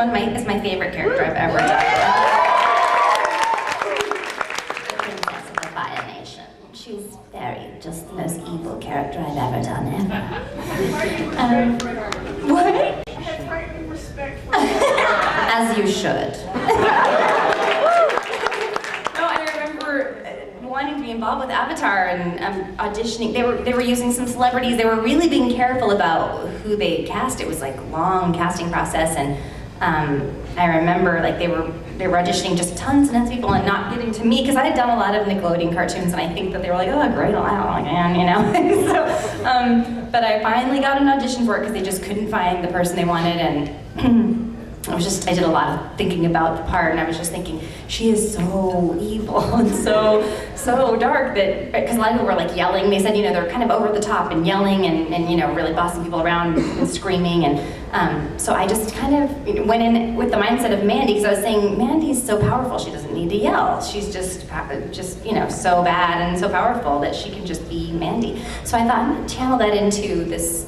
is my favorite character I've ever done. The Princess of the Fire Nation. She's just the most evil character I've ever done, ever. What? I have frightening respect for her. As you should. No, I remember wanting to be involved with Avatar and auditioning. They were using some celebrities. They were really being careful about who they cast. It was like long casting process, and I remember like they were auditioning just tons and tons of people and not getting to me because I had done a lot of Nickelodeon cartoons, and I think that they were like, oh, Grey Delisle again, you know. So, but I finally got an audition for it because they just couldn't find the person they wanted, and I did a lot of thinking about the part, and I was just thinking, she is so evil and so dark that, because a lot of people were like yelling, they said, you know, they're kind of over the top and yelling and you know, really bossing people around and screaming, and so I just kind of went in with the mindset of Mandy, because I was saying, Mandy's so powerful, she doesn't need to yell. She's just you know, so bad and so powerful that she can just be Mandy. So I thought, I'm gonna channel that into this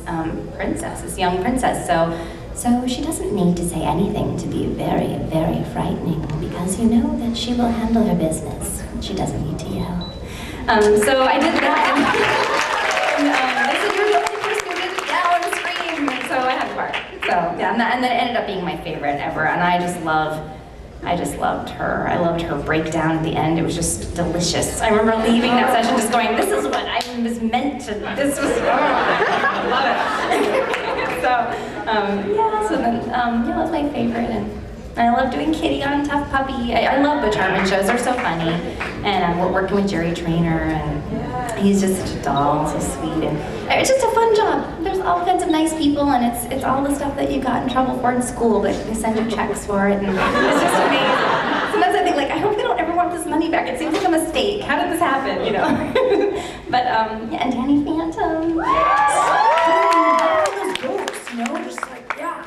princess, this young princess. So she doesn't need to say anything to be very, very frightening, because you know that she will handle her business. She doesn't need to yell. So I did that, and they said, you're the only person who didn't yell and scream, so I had the part. So yeah, and then it ended up being my favorite ever, and I just loved her. I loved her breakdown at the end. It was just delicious. I remember leaving that session just going, this is what I was meant to, this was, I love it. So that was my favorite, and I love doing Kitty on Tough Puppy. I love Butch Hartman shows, they're so funny. And we're working with Jerry Trainer, and he's just such a doll, so sweet. And it's just a fun job. There's all kinds of nice people, and it's all the stuff that you got in trouble for in school, but they send you checks for it, and it's just amazing. Sometimes I think, like, I hope they don't ever want this money back. It seems like a mistake. How did this happen, you know? But, yeah, and Danny Phantom. Yes. Those jokes, you know, just like, yeah.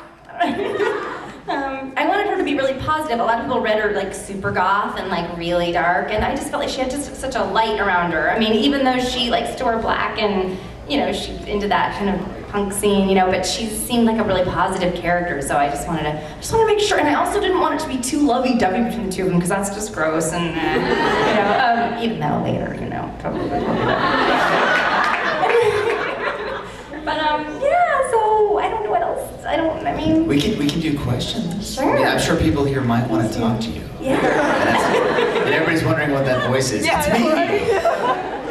I wanted her to be really positive. A lot of people read her like super goth and like really dark, and I just felt like she had just such a light around her. I mean, even though she likes to wear black and, you know, she's into that kind of punk scene, you know, but she seemed like a really positive character, so I just wanted to make sure, and I also didn't want it to be too lovey-dovey between the two of them, because that's just gross, and, you know, even though later, you know, totally would love that. But, yeah, so I don't know what else. I mean... We can do questions. Sure. I mean, I'm sure people here might want to talk to you. Yeah. And everybody's wondering what that voice is. Yeah, it's me.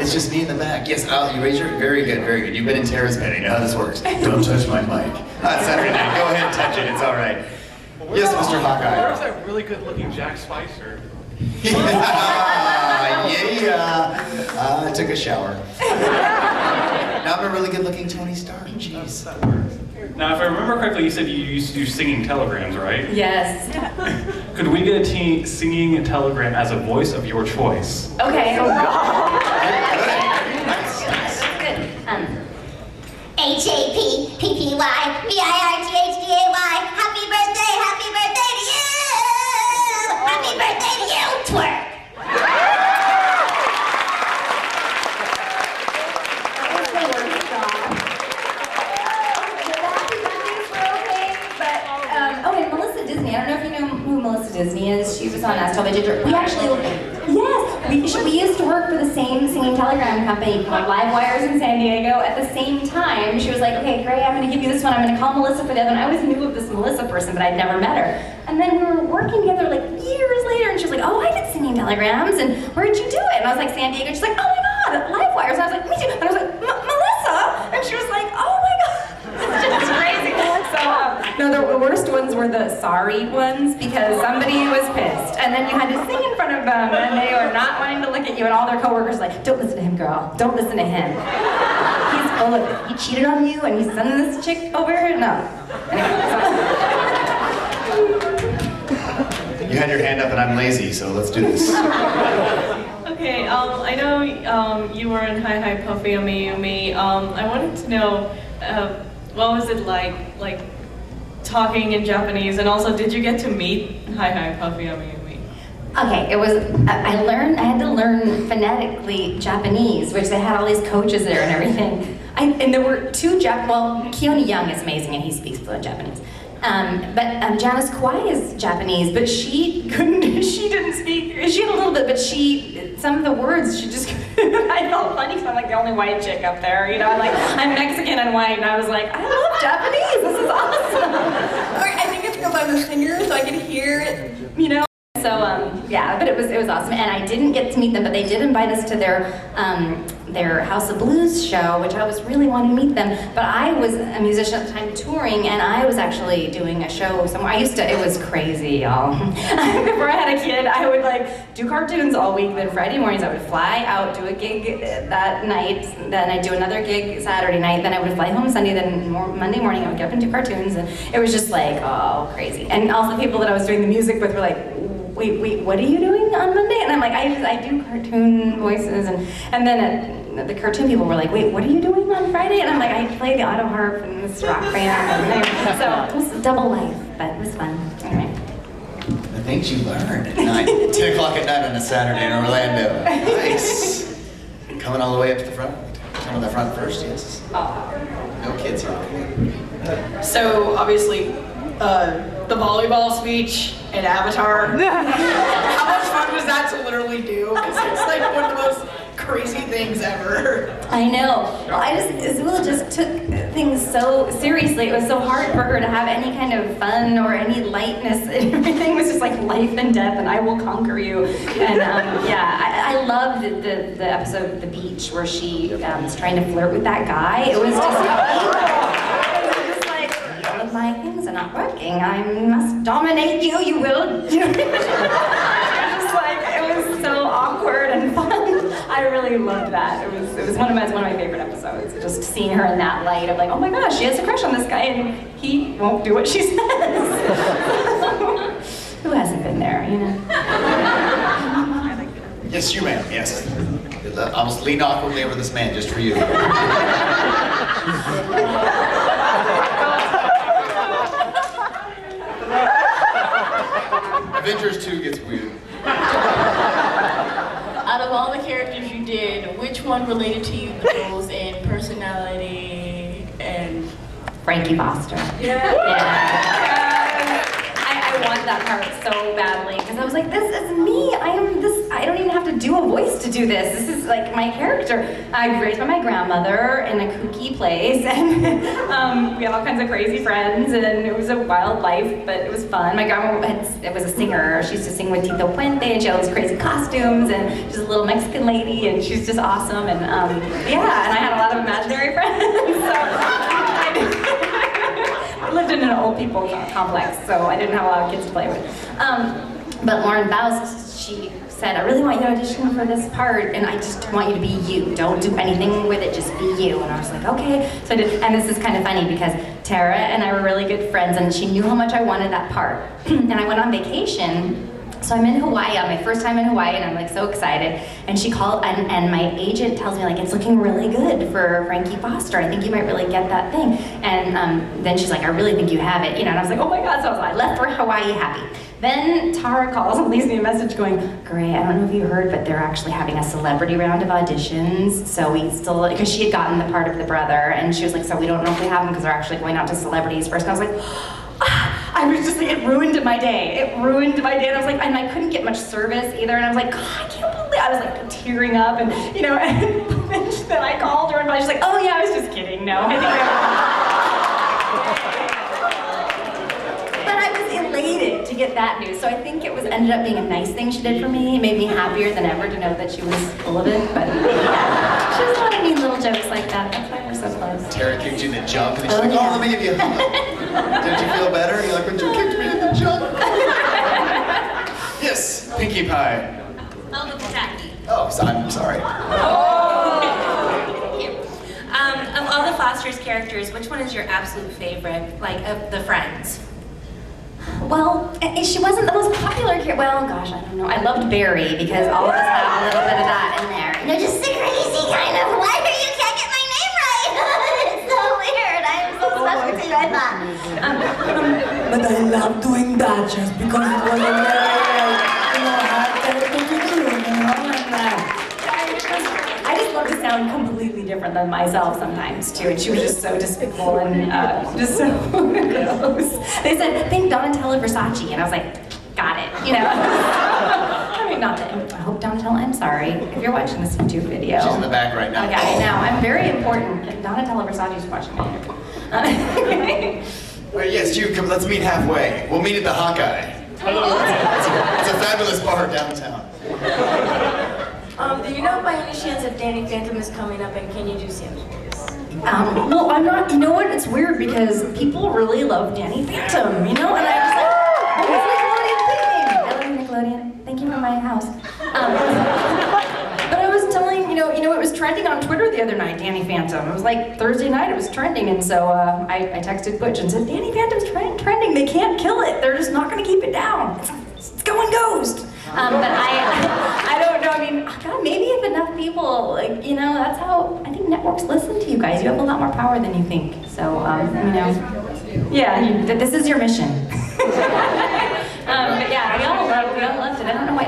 It's just me in the back. Yes, you raise your... Very good, very good. You've been in Tara's bed. You know how this works. Don't touch my mic. It's Saturday night. Go ahead and touch it. It's all right. Well, yes, Mr. Hawkeye. Where's that really good-looking Jack Spicer? I took a shower. Now I'm a really good-looking Tony Stark. Jeez. Now, if I remember correctly, you said you used to do singing telegrams, right? Yes. Could we get a singing telegram as a voice of your choice? Okay. Oh, God. Good. HAPPYVIRTHDAY. Happy birthday to you! Happy birthday to you, twerk! Disney. I don't know if you know who Melissa Disney is. She was on Astro Vegetable. We actually, yes, we used to work for the same singing telegram company called Live Wires in San Diego. At the same time, she was like, okay, Gray, I'm going to give you this one. I'm going to call Melissa for the other one. I always knew of this Melissa person, but I'd never met her. And then we were working together like years later, and she was like, oh, I did singing telegrams, and where'd you do it? And I was like, San Diego. She's like, oh my God, Live Wires. And I was like, me too. And I was like, Melissa? And she was like, oh my God. It's just crazy. So, no, the worst ones were the sorry ones, because somebody was pissed, and then you had to sing in front of them, and they were not wanting to look at you, and all their coworkers were like, don't listen to him, girl. Don't listen to him. He's full of it. He cheated on you, and he's sending this chick over here? No. Anyway, You had your hand up, and I'm lazy, so let's do this. Okay, I know you were in Hi Hi Puffy Amiyumi. I wanted to know, what was it like talking in Japanese, and also did you get to meet Hi Hi Puffy Amiyumi? Okay, it was, I had to learn phonetically Japanese, which they had all these coaches there and everything. And there were two well, Keone Young is amazing and he speaks fluent Japanese. But Janice Kawai is Japanese, but she didn't speak, she had a little bit, but some of the words, she just, I felt funny because I'm like the only white chick up there, you know, I'm Mexican and white, and I was like, I love Japanese, this is awesome. I think it's because I'm a singer, so I can hear it, you know? So yeah, but it was awesome, and I didn't get to meet them, but they did invite us to their House of Blues show, which I was really wanting to meet them. But I was a musician at the time touring, and I was actually doing a show somewhere. It was crazy, y'all. Before I had a kid, I would do cartoons all week. Then Friday mornings I would fly out, do a gig that night, then I'd do another gig Saturday night, then I would fly home Sunday, then Monday morning I would get up and do cartoons, and it was just crazy. And also people that I was doing the music with were like, wait, what are you doing on Monday? And I'm like, I do cartoon voices, and then the cartoon people were like, wait, what are you doing on Friday? And I'm like, I play the auto harp and this rock band. So it was a double life, but it was fun. Anyway. The things you learned at 10 o'clock at night on a Saturday in Orlando. Nice. Coming all the way up to the front. Coming to the front first, yes. No kids here. So obviously, the volleyball speech in Avatar. How much fun was that to literally do? Because it's one of the most crazy things ever. I know. Azula just took things so seriously. It was so hard for her to have any kind of fun or any lightness. Everything was just like life and death, and I will conquer you. And I loved the episode The Beach where she was trying to flirt with that guy. It was just my things are not working. I must dominate you. You will. It was so awkward and fun. I really loved that. It was one of my favorite episodes. Just seeing her in that light of oh my gosh, she has a crush on this guy and he won't do what she says. Who hasn't been there, you know? Yes, you ma'am. Yes. I was leaning awkwardly over this man just for you. Avengers 2 gets weird. Out of all the characters you did, which one related to you the most in personality and... Frankie Foster. Yeah. I want that part so badly because I was like, this is me. I am this. I don't even have to do a voice to do this. This is my character. I was raised by my grandmother in a kooky place, and we had all kinds of crazy friends, and it was a wild life, but it was fun. My grandma was a singer. She used to sing with Tito Puente, and she had all these crazy costumes, and she's a little Mexican lady, and she's just awesome, and and I had a lot of imaginary friends. I lived in an old people complex, so I didn't have a lot of kids to play with. But Lauren Baus, she said, I really want you to audition for this part, and I just want you to be you. Don't do anything with it, just be you. And I was like, okay. So I did, and this is kind of funny because Tara and I were really good friends, and she knew how much I wanted that part. And I went on vacation. So I'm in Hawaii, on my first time in Hawaii, and I'm so excited. And she called, and my agent tells me it's looking really good for Frankie Foster. I think you might really get that thing. And then she's like, I really think you have it, And I was like, oh my God, so I left for Hawaii happy. Then Tara calls and leaves me a message going, Grey, I don't know if you heard, but they're actually having a celebrity round of auditions. So we still, because she had gotten the part of the brother, and she was like, so we don't know if we have them because they're actually going out to celebrities first. And I was like, I was just it ruined my day. It ruined my day. And I was like, and I couldn't get much service either. And I was like, God, I can't believe I was tearing up. And, and then I called her and I was like, oh yeah, I was just kidding. No, I think But I was elated to get that news. So I think it ended up being a nice thing she did for me. It made me happier than ever to know that she was full of it. But yeah, she was a lot of neat little jokes like that. That's why we're so close. Tara kicked you in the junk, and she's like, oh, let me give you a hug. Did you feel better? You're like, when you kicked me in the junk. Yes, Pinkie Pie. Oh, the tacky. Oh, I'm sorry. Of all the Foster's characters, which one is your absolute favorite, of the friends? Well, she wasn't the most popular character. Well, gosh, I don't know. I loved Barry because all of us have a little bit of that in there. Just the crazy kind of wonder you can't get my name right. It's so weird. I'm so special to you, I thought. But I love doing that just because it was a very, hard character to do, I just love the sound sound completely different than myself sometimes too, and she was just so despicable and just so gross. They said, think Donatella Versace, and I was like, got it, you know. I mean, not that, I hope Donatella, I'm sorry if you're watching this YouTube video. She's in the back right now. Okay, now I'm very important, and Donatella Versace's watching my interview. Well, yes, you come. Let's meet halfway. We'll meet at the Hawkeye. It's a fabulous bar downtown. Do you know by any chance if Danny Phantom is coming up, and can you do Sam's voice? No, I'm not. You know what? It's weird because people really love Danny Phantom, you know, and I was like, it's Nickelodeon thing. I love Nickelodeon. Thank you for my house. But I was telling, you know, it was trending on Twitter the other night, Danny Phantom. It was like Thursday night, it was trending, and so I texted Butch and said, Danny Phantom's trending, they can't kill it, they're just not gonna keep it down. It's going ghost. But I don't know, I mean, God, maybe if enough people, like, you know, that's how, I think networks listen to you guys. You have a lot more power than you think. So, you know, yeah, this is your mission. But yeah, we all loved it. I don't know why.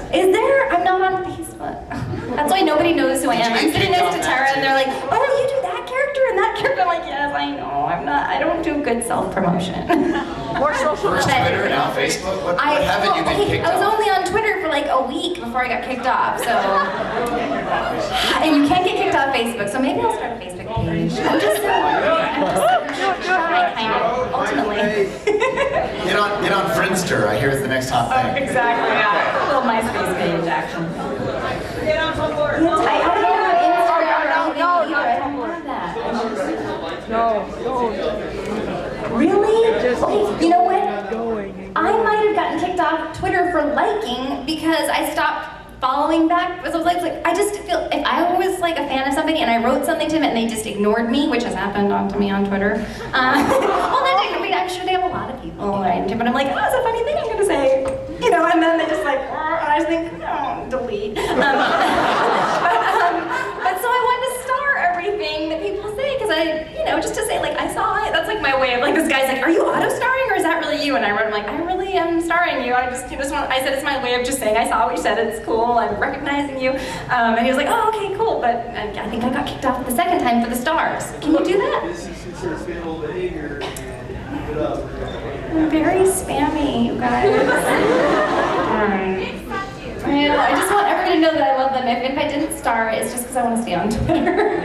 Is there? I'm not on Facebook. That's why nobody knows who I am. I'm sitting next to Tara and they're like, oh, you do that character and that character. I'm like, yes, I know. I don't do good self-promotion. More social. First Twitter, now Facebook? What haven't you been kicked off? I was only on Twitter for like a week before I got kicked off, so. And you can't get kicked off Facebook, so maybe I'll start a Facebook page. I'm just trying, kind of, ultimately. Get on Friendster, I hear it's the next hot thing. Exactly, yeah. A little MySpace page, actually. Get on Tumblr. I don't know Instagram or anything either. I don't have that. No. Really? Okay, you know what? I might have gotten kicked off Twitter for liking because I stopped following back. So I was like, I just feel, if I was like a fan of somebody and I wrote something to them and they just ignored me, which has happened to me on Twitter. Well, that didn't, I mean, I'm sure they have a lot of people, right? But I'm like, oh, it's a funny thing I'm gonna say. You know, and then they just like, and I just think, oh, delete. But so I wanted to star everything that people say, because I, you know, just to say like, I saw it. That's like my way of like, this guy's like, are you auto-starring or is that really you? And I wrote him like, I really am starring you. I said it's my way of just saying, I saw what you said, it's cool, I'm recognizing you. And he was like, oh, okay, cool. But I think I got kicked off the second time for the stars. Can you do that? I'm very spammy, you guys. I just want everyone to know that I love them. If I didn't star, it's just because I want to stay on Twitter.